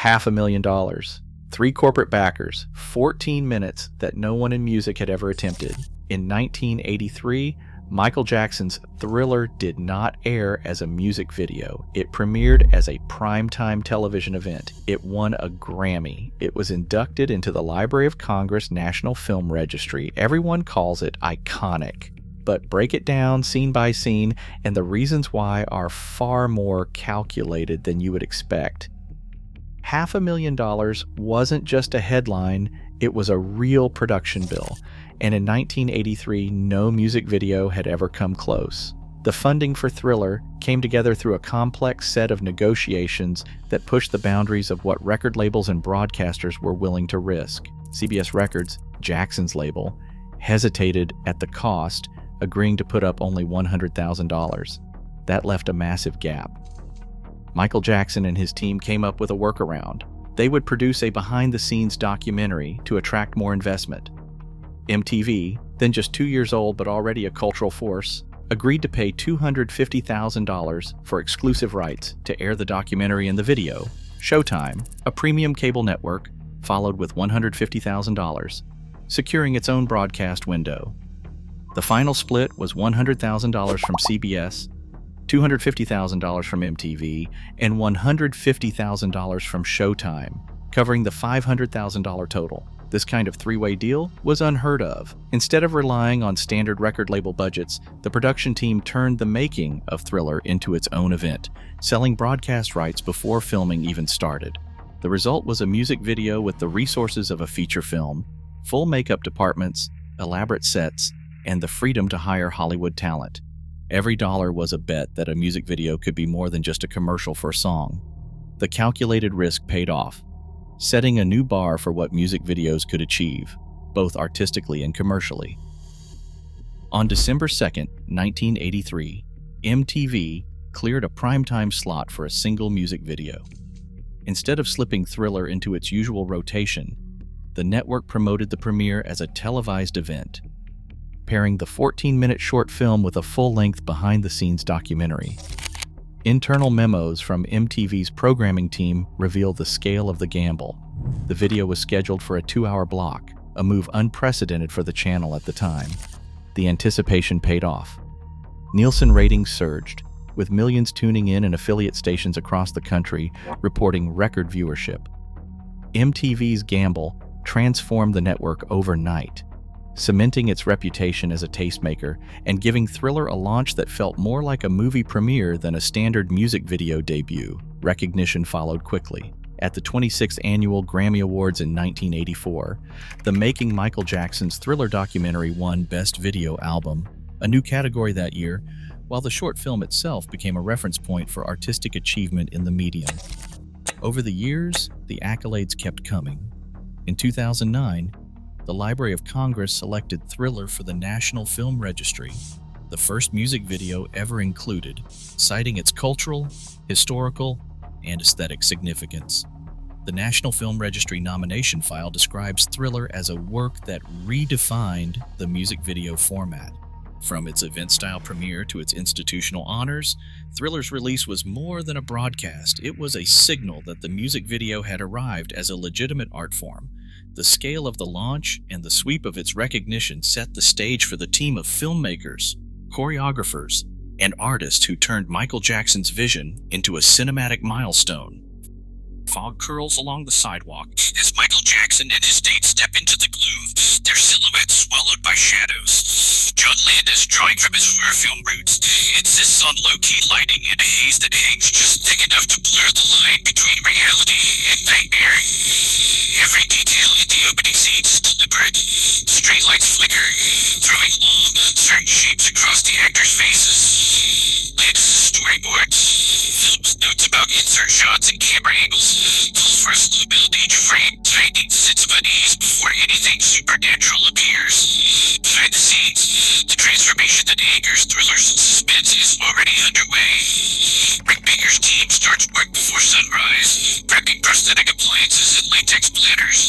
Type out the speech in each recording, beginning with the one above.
$500,000, 3 corporate backers, 14 minutes that no one in music had ever attempted. In 1983, Michael Jackson's Thriller did not air as a music video. It premiered as a primetime television event. It won a Grammy. It was inducted into the Library of Congress National Film Registry. Everyone calls it iconic. But break it down scene by scene, and the reasons why are far more calculated than you would expect. $500,000 wasn't just a headline, it was a real production bill. And in 1983, no music video had ever come close. The funding for Thriller came together through a complex set of negotiations that pushed the boundaries of what record labels and broadcasters were willing to risk. CBS Records, Jackson's label, hesitated at the cost, agreeing to put up only $100,000. That left a massive gap. Michael Jackson and his team came up with a workaround. They would produce a behind-the-scenes documentary to attract more investment. MTV, then just 2 years old but already a cultural force, agreed to pay $250,000 for exclusive rights to air the documentary and the video. Showtime, a premium cable network, followed with $150,000, securing its own broadcast window. The final split was $100,000 from CBS, $250,000 from MTV, and $150,000 from Showtime, covering the $500,000 total. This kind of three-way deal was unheard of. Instead of relying on standard record label budgets, the production team turned the making of Thriller into its own event, selling broadcast rights before filming even started. The result was a music video with the resources of a feature film, full makeup departments, elaborate sets, and the freedom to hire Hollywood talent. Every dollar was a bet that a music video could be more than just a commercial for a song. The calculated risk paid off, setting a new bar for what music videos could achieve, both artistically and commercially. On December 2, 1983, MTV cleared a primetime slot for a single music video. Instead of slipping Thriller into its usual rotation, the network promoted the premiere as a televised event, pairing the 14-minute short film with a full-length behind-the-scenes documentary. Internal memos from MTV's programming team reveal the scale of the gamble. The video was scheduled for a 2-hour block, a move unprecedented for the channel at the time. The anticipation paid off. Nielsen ratings surged, with millions tuning in and affiliate stations across the country reporting record viewership. MTV's gamble transformed the network overnight, cementing its reputation as a tastemaker and giving Thriller a launch that felt more like a movie premiere than a standard music video debut. Recognition followed quickly. At the 26th Annual Grammy Awards in 1984, the Making Michael Jackson's Thriller documentary won Best Video Album, a new category that year, while the short film itself became a reference point for artistic achievement in the medium. Over the years, the accolades kept coming. In 2009, the Library of Congress selected Thriller for the National Film Registry, the first music video ever included, citing its cultural, historical, and aesthetic significance. The National Film Registry nomination file describes Thriller as a work that redefined the music video format. From its event-style premiere to its institutional honors, Thriller's release was more than a broadcast. It was a signal that the music video had arrived as a legitimate art form. The scale of the launch and the sweep of its recognition set the stage for the team of filmmakers, choreographers, and artists who turned Michael Jackson's vision into a cinematic milestone. Fog curls along the sidewalk as Michael Jackson and his date step into the gloom, their silhouettes swallowed by shadows. John Landis, drawing from his horror film roots, insists on low-key lighting and a haze that hangs just thick enough to blur the line between reality and nightmare. Every detail in the opening scenes is deliberate. Streetlights flicker, throwing long, uncertain shapes across the actors' faces. Landis' storyboards, filled with notes about insert shots and camera angles, pull for a slow build each frame, tightening the sense of unease before anything supernatural appears. Behind the scenes, the transformation that angers Thriller's suspense is already underway. Rick Baker's team starts work before sunrise, prepping prosthetic appliances and latex planners.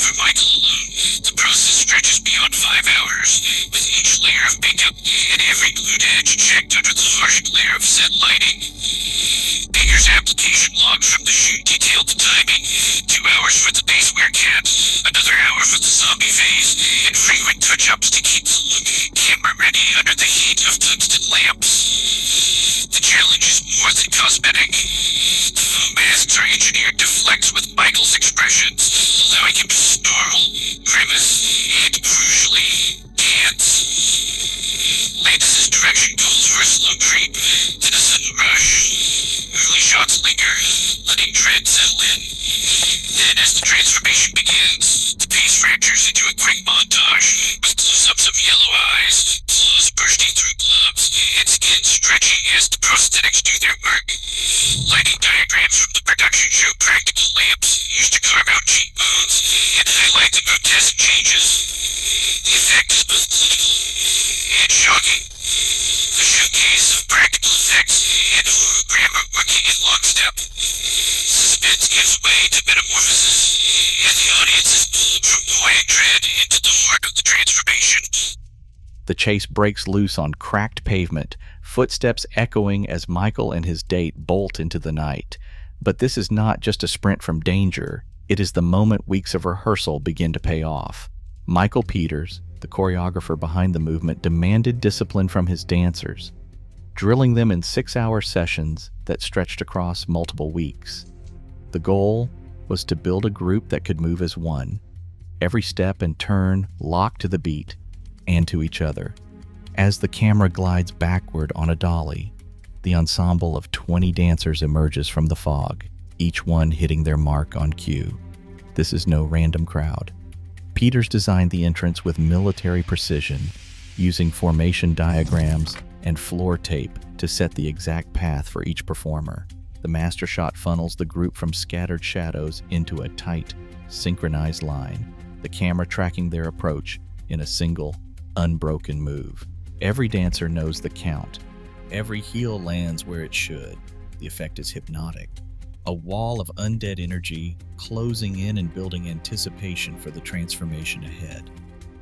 For Michael alone, the process stretches beyond 5 hours, with each layer of makeup and every glued edge checked under the harsh glare of set lighting. Baker Peter's application log from the shoot detailed the timing. 2 hours for the base werecat, another hour for the zombie phase, and frequent touch-ups to keep the camera ready under the heat of tungsten lamps. The challenge is more than cosmetic. The masks are engineered to flex with Michael's expressions, allowing him to snarl, grimace, and crucially, dance. Landis' direction calls for a slow creep, then a sudden rush. Early shots linger, letting dread settle in. Then, as the transformation begins, the pace fractures into a quick montage, with close-ups of yellow eyes, claws bursting through gloves, and skin stretching as the prosthetics do their work. Lighting diagrams from the production show practical lamps used to carve out cheekbones and highlight the grotesque changes. The effect is both clinical and shocking. A showcase of practical effects and horror grammar working in lockstep. Suspense gives way to metamorphosis, and the audience is pulled from quiet dread into the heart of the transformation. The chase breaks loose on cracked pavement, footsteps echoing as Michael and his date bolt into the night. But this is not just a sprint from danger. It is the moment weeks of rehearsal begin to pay off. Michael Peters, the choreographer behind the movement, demanded discipline from his dancers, drilling them in 6-hour sessions that stretched across multiple weeks. The goal was to build a group that could move as one, every step and turn locked to the beat and to each other. As the camera glides backward on a dolly, the ensemble of 20 dancers emerges from the fog, each one hitting their mark on cue. This is no random crowd. Peters designed the entrance with military precision, using formation diagrams and floor tape to set the exact path for each performer. The master shot funnels the group from scattered shadows into a tight, synchronized line, the camera tracking their approach in a single, unbroken move. Every dancer knows the count. Every heel lands where it should. The effect is hypnotic. A wall of undead energy closing in and building anticipation for the transformation ahead.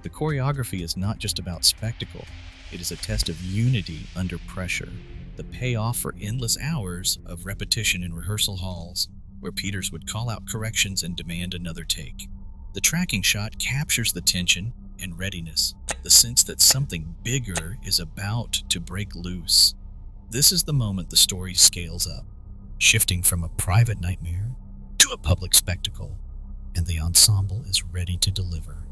The choreography is not just about spectacle. It is a test of unity under pressure. The payoff for endless hours of repetition in rehearsal halls, where Peters would call out corrections and demand another take. The tracking shot captures the tension and readiness, the sense that something bigger is about to break loose. This is the moment the story scales up, shifting from a private nightmare to a public spectacle, and the ensemble is ready to deliver.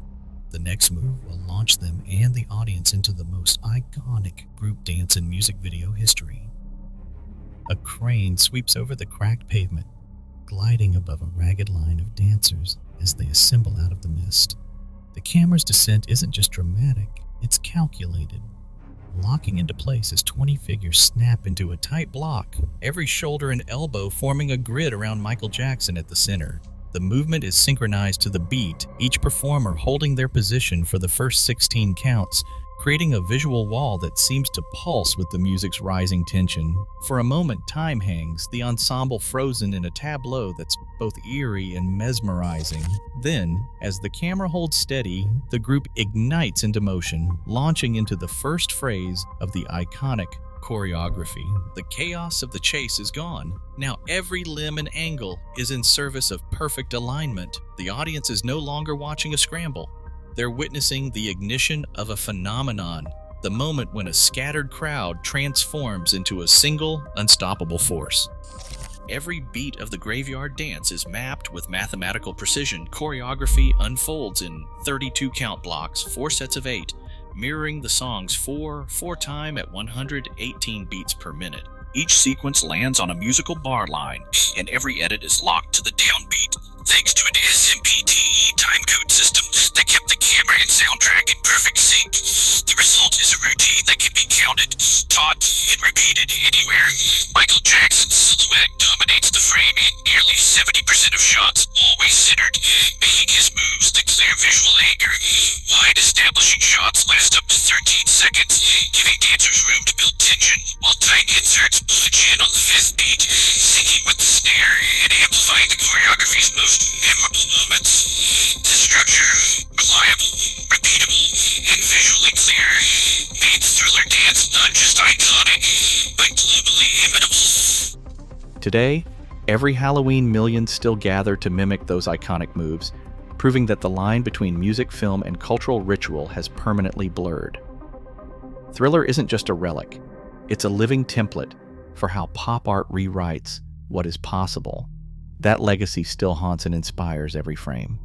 The next move will launch them and the audience into the most iconic group dance in music video history. A crane sweeps over the cracked pavement, gliding above a ragged line of dancers as they assemble out of the mist. The camera's descent isn't just dramatic, it's calculated. Locking into place as 20 figures snap into a tight block, every shoulder and elbow forming a grid around Michael Jackson at the center. The movement is synchronized to the beat, each performer holding their position for the first 16 counts, creating a visual wall that seems to pulse with the music's rising tension. For a moment, time hangs, the ensemble frozen in a tableau that's both eerie and mesmerizing. Then, as the camera holds steady, the group ignites into motion, launching into the first phrase of the iconic choreography. The chaos of the chase is gone. Now every limb and angle is in service of perfect alignment. The audience is no longer watching a scramble. They're witnessing the ignition of a phenomenon, the moment when a scattered crowd transforms into a single, unstoppable force. Every beat of the graveyard dance is mapped with mathematical precision. Choreography unfolds in 32 count blocks, 4 sets of 8, mirroring the song's 4 time at 118 beats per minute. Each sequence lands on a musical bar line, and every edit is locked to the downbeat, thanks to an SMPTE timecode system that kept the camera and soundtrack in perfect sync. The result is a routine that can be counted, taught, and repeated anywhere. Michael Jackson's silhouette dominates the frame in nearly 70% of shots, always centered, making his moves the clear visual anchor. Wide establishing shots last up to 13 seconds, giving dancers room to build tension, while tight inserts punch in on the 5th beat, syncing with the snare and amplifying the choreography's most memorable moments. The structure, reliable, repeatable, and visually clear, made Thriller dance not just iconic, but globally imitable. Today, every Halloween millions still gather to mimic those iconic moves, proving that the line between music, film, and cultural ritual has permanently blurred. Thriller isn't just a relic, it's a living template for how pop art rewrites what is possible. That legacy still haunts and inspires every frame.